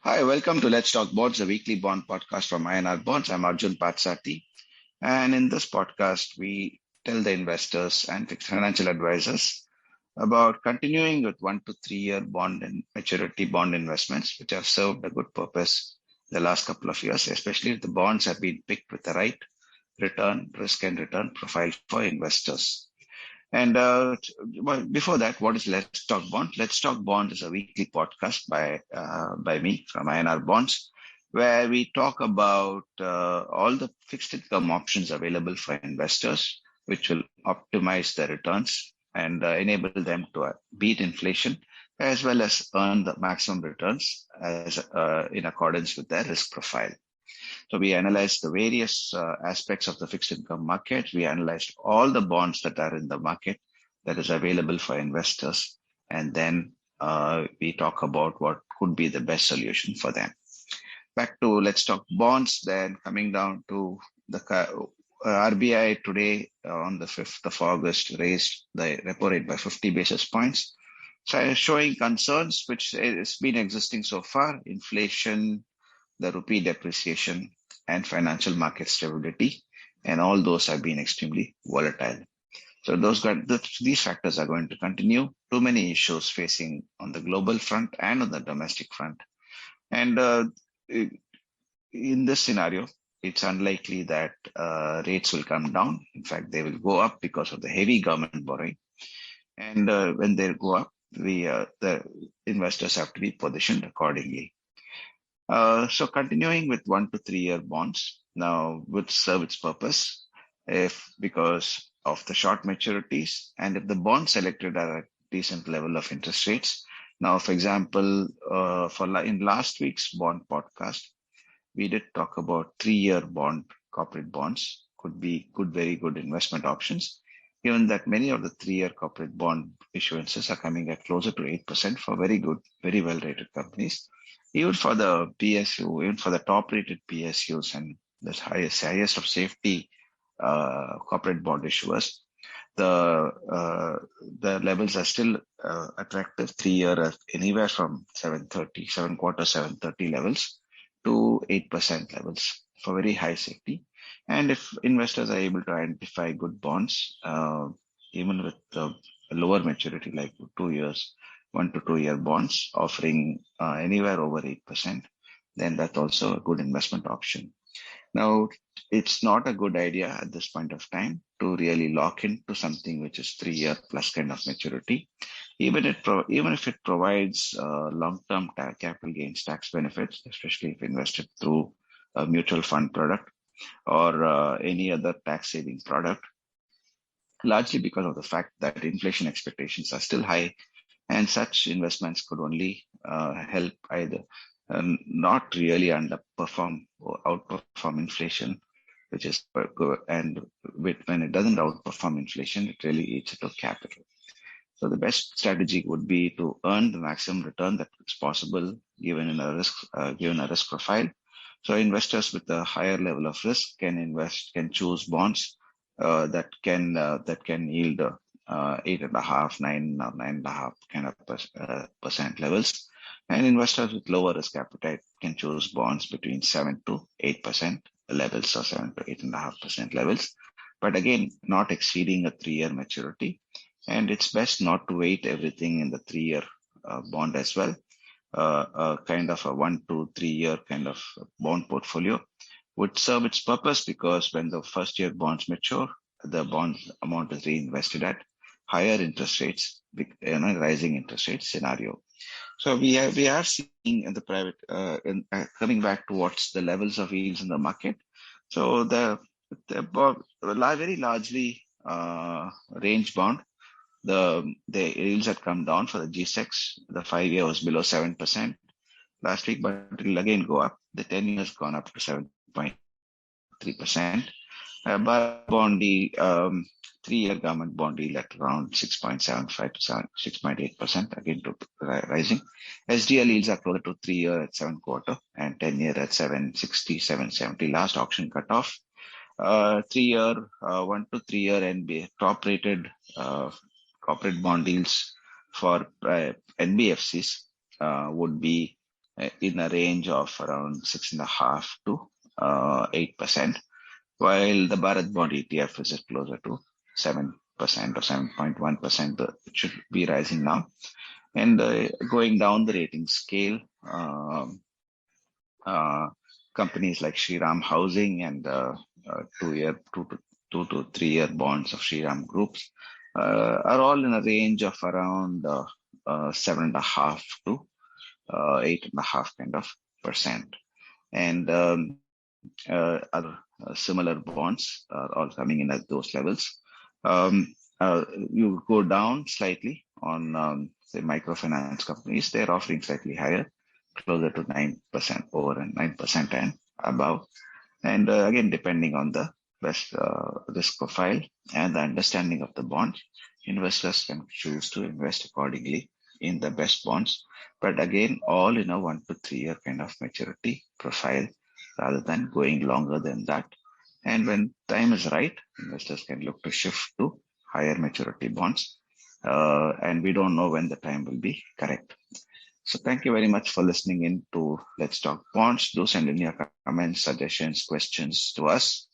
Hi, welcome to Let's Talk Bonds, a weekly bond podcast from INR Bonds. I'm Arjun Patsati. And in this podcast, we tell the investors and financial advisors about continuing with 1 to 3 year bond and maturity bond investments, which have served a good purpose the last couple of years, especially if the bonds have been picked with the right risk and return profile for investors. And before that, what is Let's Talk Bond? Let's Talk Bond is a weekly podcast by me from INR Bonds, where we talk about all the fixed income options available for investors, which will optimize their returns and enable them to beat inflation as well as earn the maximum returns as in accordance with their risk profile. So we analyzed the various aspects of the fixed income market. We analyzed all the bonds that are in the market that is available for investors. And then we talk about what could be the best solution for them. Back to Let's Talk Bonds, then coming down to the RBI today on the 5th of August raised the repo rate by 50 basis points. So showing concerns which has been existing so far, inflation, the rupee depreciation, and financial market stability, and all those have been extremely volatile. So these factors are going to continue. Too many issues facing on the global front and on the domestic front. And in this scenario, it's unlikely that rates will come down. In fact, they will go up because of the heavy government borrowing. And when they go up, the investors have to be positioned accordingly. So continuing with 1 to 3 year bonds now would serve its purpose because of the short maturities and if the bonds selected are at decent level of interest rates. Now, for example, in last week's bond podcast, we did talk about 3 year corporate bonds could be very good investment options, given that many of the 3 year corporate bond issuances are coming at closer to 8% for very good, very well rated companies. Even for the PSU, even for the top-rated PSUs and the highest of safety corporate bond issuers, the levels are still attractive. 3 year anywhere from 730 levels to 8% levels for very high safety. And if investors are able to identify good bonds, even with the lower maturity like 2 years, 1 to 2 year bonds offering anywhere over 8%, then that's also a good investment option. Now, it's not a good idea at this point of time to really lock into something which is 3 year plus kind of maturity, even if it provides long-term capital gains tax benefits, especially if invested through a mutual fund product or any other tax saving product, largely because of the fact that inflation expectations are still high. And such investments could only help either not really underperform or outperform inflation, which is good. And when it doesn't outperform inflation, it really eats into capital. So the best strategy would be to earn the maximum return that is possible given a risk profile. So investors with a higher level of risk can choose bonds that can yield 8.5, 9 or 9.5 kind of percent levels. And investors with lower risk appetite can choose bonds between 7 to 8% levels or 7 to 8.5% levels. But again, not exceeding a 3 year maturity. And it's best not to weight everything in the 3 year bond as well. Kind of a 1 to 3 year kind of bond portfolio would serve its purpose because when the first year bonds mature, the bond amount is reinvested at higher interest rates, rising interest rate scenario. So we are seeing in the private, coming back to what's the levels of yields in the market. So the very largely range bound. The yields had come down for the G-Secs. The 5 year was below 7% last week, but it will again go up. The 10 years gone up to 7.3%. But bond 3 year government bond yield at around 6.75 to 6.8%, again to rising. SDL yields are closer to 3 year at 7.25 and 10 year at 7.60, 7.70. Last auction cutoff. 1 to 3 year NBA top rated corporate bond yields for NBFCs would be in a range of around 6.5 to 8%, while the Bharat Bond ETF is at closer to 7% or 7.1%. It should be rising now. And going down the rating scale, companies like Shriram Housing and 2 to 3 year bonds of Shriram Groups are all in a range of around 7.5 to 8.5 kind of percent. And other similar bonds are all coming in at those levels. You go down slightly on say microfinance companies, they're offering slightly higher, closer to 9%, over 9% and above. And again, depending on the best risk profile and the understanding of the bond, investors can choose to invest accordingly in the best bonds. But again, all in a 1 to 3 year kind of maturity profile rather than going longer than that. And when time is right, investors can look to shift to higher maturity bonds. And we don't know when the time will be correct. So thank you very much for listening in to Let's Talk Bonds. Do send in your comments, suggestions, questions to us.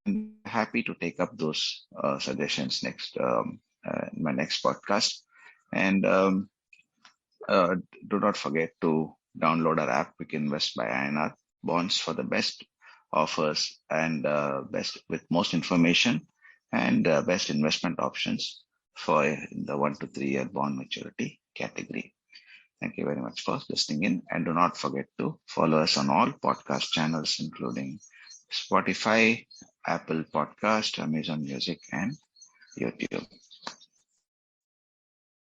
And happy to take up those suggestions next in my next podcast. And do not forget to download our app, Quick Invest by INR Bonds, for the best offers and best with most information and best investment options for the 1 to 3 year bond maturity category. Thank you very much for listening in, and do not forget to follow us on all podcast channels, including Spotify, Apple Podcast, Amazon Music, and YouTube.